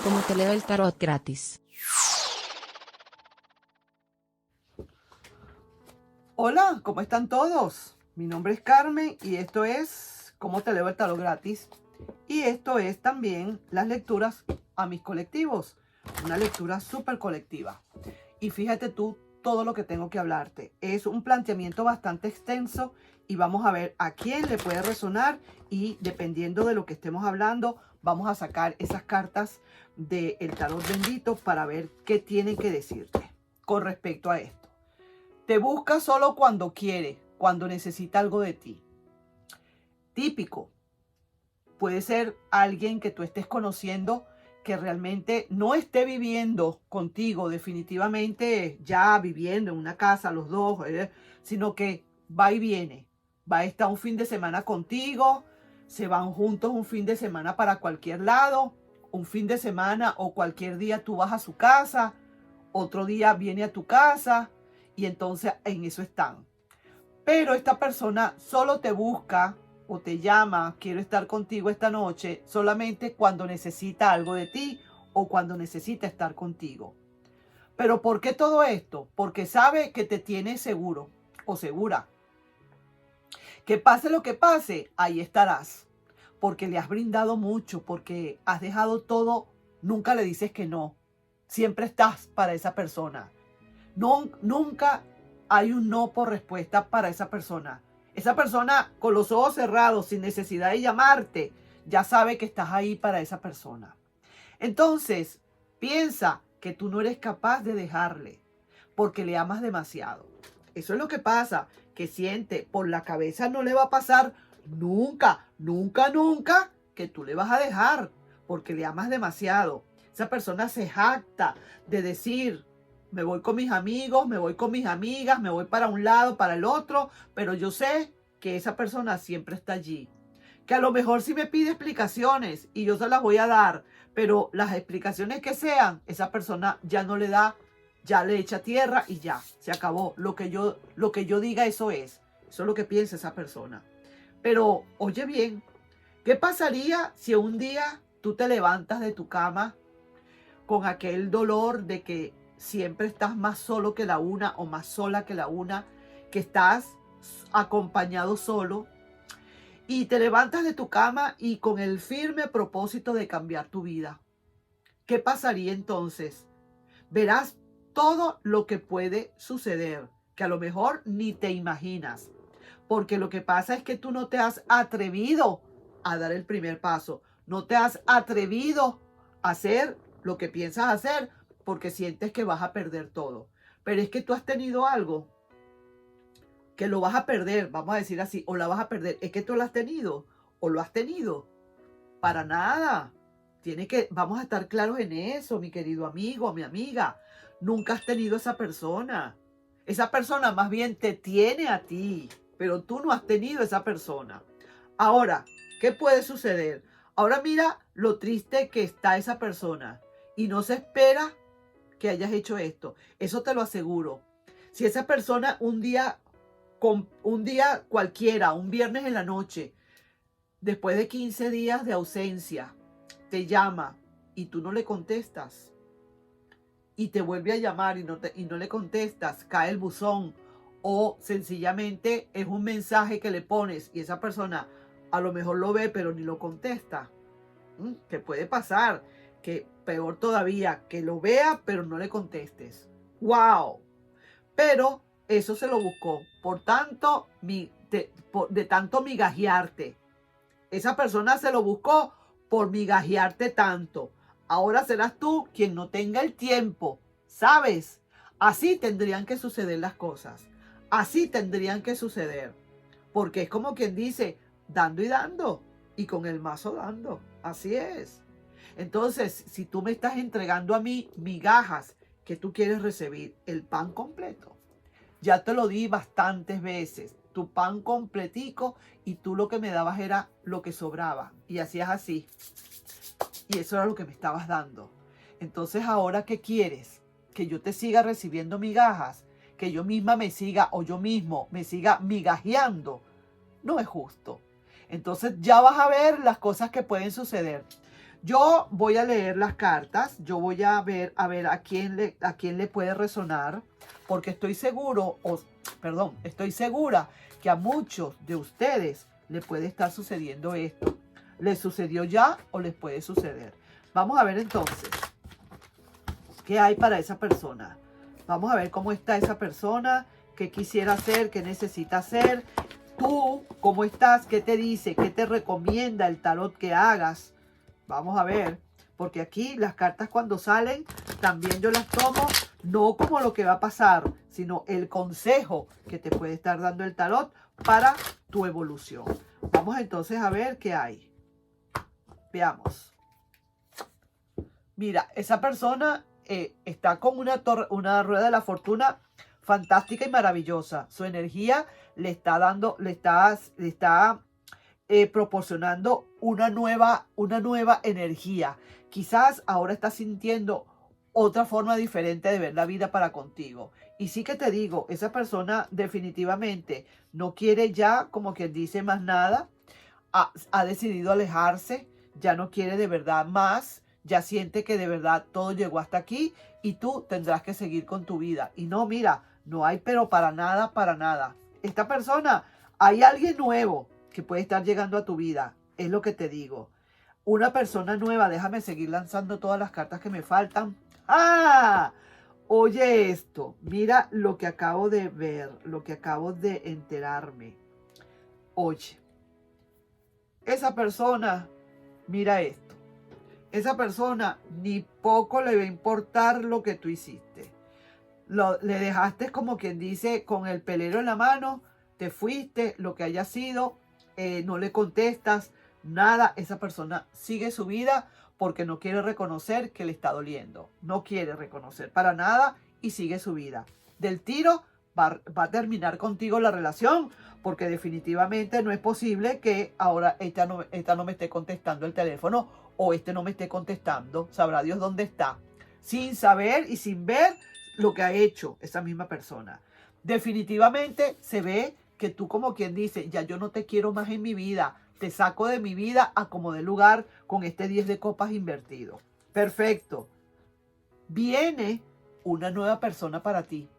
Como te leo el tarot gratis. Hola, ¿cómo están todos? Mi nombre es Carmen y esto es Cómo te leo el tarot gratis. Y esto es también las lecturas a mis colectivos. Una lectura súper colectiva. Y fíjate tú todo lo que tengo que hablarte. Es un planteamiento bastante extenso y vamos a ver a quién le puede resonar y dependiendo de lo que estemos hablando, vamos a sacar esas cartas del tarot bendito para ver qué tienen que decirte con respecto a esto. Te busca solo cuando quiere, cuando necesita algo de ti. Típico. Puede ser alguien que tú estés conociendo que realmente no esté viviendo contigo, definitivamente ya viviendo en una casa los dos, sino que va y viene. Va a estar un fin de semana contigo, se van juntos un fin de semana para cualquier lado, un fin de semana o cualquier día tú vas a su casa, otro día viene a tu casa y entonces en eso están. Pero esta persona solo te busca o te llama, quiero estar contigo esta noche, solamente cuando necesita algo de ti o cuando necesita estar contigo. ¿Pero por qué todo esto? Porque sabe que te tiene seguro o segura. Que pase lo que pase, ahí estarás. Porque le has brindado mucho, porque has dejado todo, nunca le dices que no. Siempre estás para esa persona. No, nunca hay un no por respuesta para esa persona. Esa persona con los ojos cerrados, sin necesidad de llamarte, ya sabe que estás ahí para esa persona. Entonces, piensa que tú no eres capaz de dejarle porque le amas demasiado. Eso es lo que pasa, que siente por la cabeza no le va a pasar nunca, nunca, nunca que tú le vas a dejar porque le amas demasiado. Esa persona se jacta de decir, me voy con mis amigos, me voy con mis amigas, me voy para un lado, para el otro, pero yo sé que esa persona siempre está allí. Que a lo mejor sí me pide explicaciones y yo se las voy a dar, pero las explicaciones que sean, esa persona ya no le da, ya le echa tierra y ya, se acabó. Lo que yo diga, eso es lo que piensa esa persona. Pero, oye bien, ¿qué pasaría si un día tú te levantas de tu cama con aquel dolor de que siempre estás más solo que la una o más sola que la una, que estás acompañado solo y te levantas de tu cama y con el firme propósito de cambiar tu vida? ¿Qué pasaría entonces? Verás todo lo que puede suceder, que a lo mejor ni te imaginas, porque lo que pasa es que tú no te has atrevido a dar el primer paso, no te has atrevido a hacer lo que piensas hacer porque sientes que vas a perder todo. Pero es que tú has tenido algo que lo vas a perder, vamos a decir así, o la vas a perder. Es que tú lo has tenido o lo has tenido. Para nada. Vamos a estar claros en eso, mi querido amigo, mi amiga. Nunca has tenido esa persona. Esa persona más bien te tiene a ti, pero tú no has tenido esa persona. Ahora, ¿qué puede suceder? Ahora mira lo triste que está esa persona y no se espera que hayas hecho esto. Eso te lo aseguro. Si esa persona un día cualquiera, un viernes en la noche, después de 15 días de ausencia, te llama y tú no le contestas y te vuelve a llamar y no le contestas, cae el buzón o sencillamente es un mensaje que le pones y esa persona a lo mejor lo ve pero ni lo contesta. ¿Qué puede pasar? Que peor todavía, que lo vea pero no le contestes. ¡Wow! Pero eso se lo buscó por tanto de tanto migajearte. Esa persona se lo buscó por migajearte tanto. Ahora serás tú quien no tenga el tiempo, ¿sabes? Así tendrían que suceder las cosas. Así tendrían que suceder. Porque es como quien dice, dando y dando. Y con el mazo dando. Así es. Entonces, si tú me estás entregando a mí migajas que tú quieres recibir, el pan completo. Ya te lo di bastantes veces. Tu pan completico y tú lo que me dabas era lo que sobraba. Y hacías así. Y eso era lo que me estabas dando. Entonces, ¿ahora qué quieres? ¿Que yo te siga recibiendo migajas? ¿Que yo misma me siga o yo mismo me siga migajeando? No es justo. Entonces ya vas a ver las cosas que pueden suceder. Yo voy a leer las cartas, yo voy a ver a quién le puede resonar, porque estoy seguro, estoy segura que a muchos de ustedes le puede estar sucediendo esto. ¿Les sucedió ya o les puede suceder? Vamos a ver entonces, ¿qué hay para esa persona? Vamos a ver cómo está esa persona, qué quisiera hacer, qué necesita hacer. Tú, ¿cómo estás? ¿Qué te dice? ¿Qué te recomienda el tarot que hagas? Vamos a ver, porque aquí las cartas cuando salen, también yo las tomo, no como lo que va a pasar, sino el consejo que te puede estar dando el tarot para tu evolución. Vamos entonces a ver qué hay. Veamos. Mira, esa persona está con una rueda de la fortuna fantástica y maravillosa. Su energía le está proporcionando una nueva energía. Quizás ahora está sintiendo otra forma diferente de ver la vida para contigo. Y sí que te digo, esa persona definitivamente no quiere ya, como quien dice, más nada. Ha decidido alejarse, ya no quiere de verdad más, ya siente que de verdad todo llegó hasta aquí y tú tendrás que seguir con tu vida. Y no, mira, no hay pero para nada, para nada. Esta persona, hay alguien nuevo que puede estar llegando a tu vida, es lo que te digo. Una persona nueva, déjame seguir lanzando todas las cartas que me faltan. ¡Ah! Oye esto, mira lo que acabo de ver, lo que acabo de enterarme. Oye, esa persona, mira esto, esa persona ni poco le va a importar lo que tú hiciste. Le dejaste, como quien dice, con el pelero en la mano, te fuiste, lo que haya sido, no le contestas nada. Esa persona sigue su vida porque no quiere reconocer que le está doliendo. No quiere reconocer para nada y sigue su vida. Del tiro va a terminar contigo la relación, porque definitivamente no es posible que ahora esta no me esté contestando el teléfono o este no me esté contestando. Sabrá Dios dónde está. Sin saber y sin ver lo que ha hecho esa misma persona. Definitivamente se ve que tú, como quien dice, ya yo no te quiero más en mi vida. Te saco de mi vida a como de lugar con este 10 de copas invertido. Perfecto. Viene una nueva persona para ti.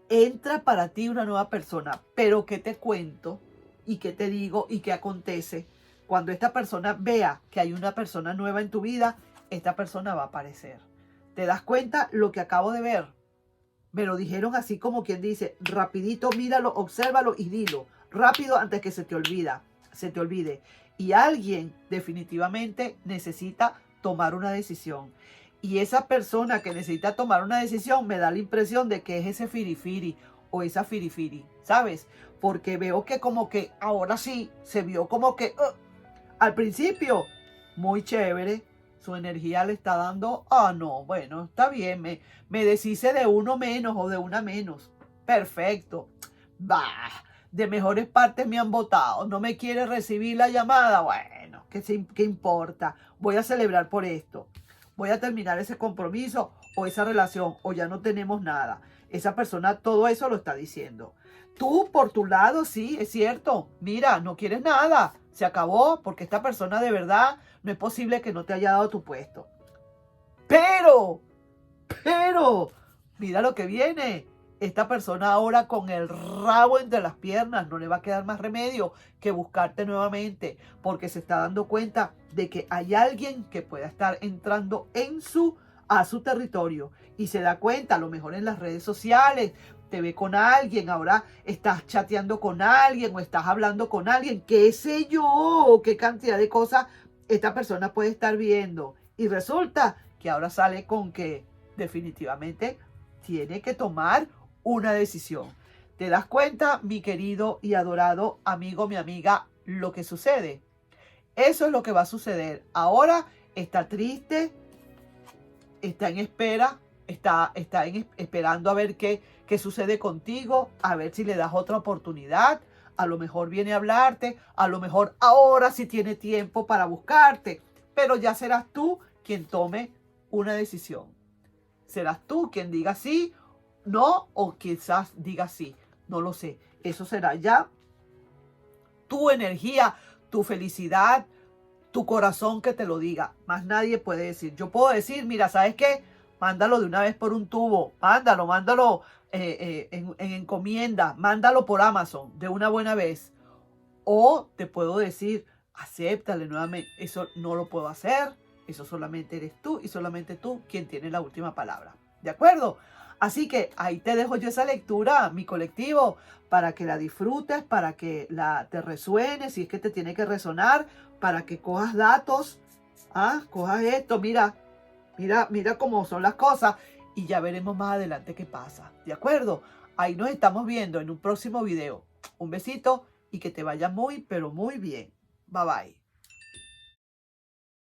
Entra para ti una nueva persona. Pero ¿qué te cuento? ¿Y qué te digo? ¿Y qué acontece? Cuando esta persona vea que hay una persona nueva en tu vida, esta persona va a aparecer. ¿Te das cuenta lo que acabo de ver? Me lo dijeron así, como quien dice, rapidito, míralo, obsérvalo y dilo. Rápido, antes que se te olvide. Y alguien definitivamente necesita tomar una decisión. Y esa persona que necesita tomar una decisión me da la impresión de que es ese firifiri o esa firifiri, ¿sabes? Porque veo que como que ahora sí se vio como que al principio muy chévere. Su energía le está dando, no, bueno, está bien, me deshice de uno menos o de una menos. Perfecto. Bah, de mejores partes me han votado. No me quiere recibir la llamada. Bueno, ¿qué importa? Voy a celebrar por esto. Voy a terminar ese compromiso o esa relación o ya no tenemos nada. Esa persona todo eso lo está diciendo. Tú, por tu lado, sí, es cierto. Mira, no quieres nada. Se acabó porque esta persona de verdad no es posible que no te haya dado tu puesto. Pero, mira lo que viene. Esta persona ahora con el rabo entre las piernas no le va a quedar más remedio que buscarte nuevamente, porque se está dando cuenta de que hay alguien que pueda estar entrando a su territorio y se da cuenta, a lo mejor en las redes sociales, te ve con alguien, ahora estás chateando con alguien o estás hablando con alguien, qué sé yo, qué cantidad de cosas esta persona puede estar viendo. Y resulta que ahora sale con que definitivamente tiene que tomar una decisión. ¿Te das cuenta, mi querido y adorado amigo, mi amiga, lo que sucede? Eso es lo que va a suceder. Ahora está triste, está en espera, está esperando a ver qué sucede contigo, a ver si le das otra oportunidad. A lo mejor viene a hablarte, a lo mejor ahora sí tiene tiempo para buscarte, pero ya serás tú quien tome una decisión. Serás tú quien diga sí, no, o quizás diga sí, no lo sé. Eso será ya tu energía, tu felicidad, tu corazón que te lo diga. Más nadie puede decir. Yo puedo decir, mira, ¿sabes qué? Mándalo de una vez por un tubo. Mándalo en encomienda. Mándalo por Amazon de una buena vez. O te puedo decir, acéptale nuevamente. Eso no lo puedo hacer. Eso solamente eres tú y solamente tú quien tiene la última palabra. ¿De acuerdo? Así que ahí te dejo yo esa lectura, mi colectivo, para que la disfrutes, para que te resuene, si es que te tiene que resonar, para que cojas datos, cojas esto, mira cómo son las cosas y ya veremos más adelante qué pasa. ¿De acuerdo? Ahí nos estamos viendo en un próximo video. Un besito y que te vaya muy, pero muy bien. Bye bye.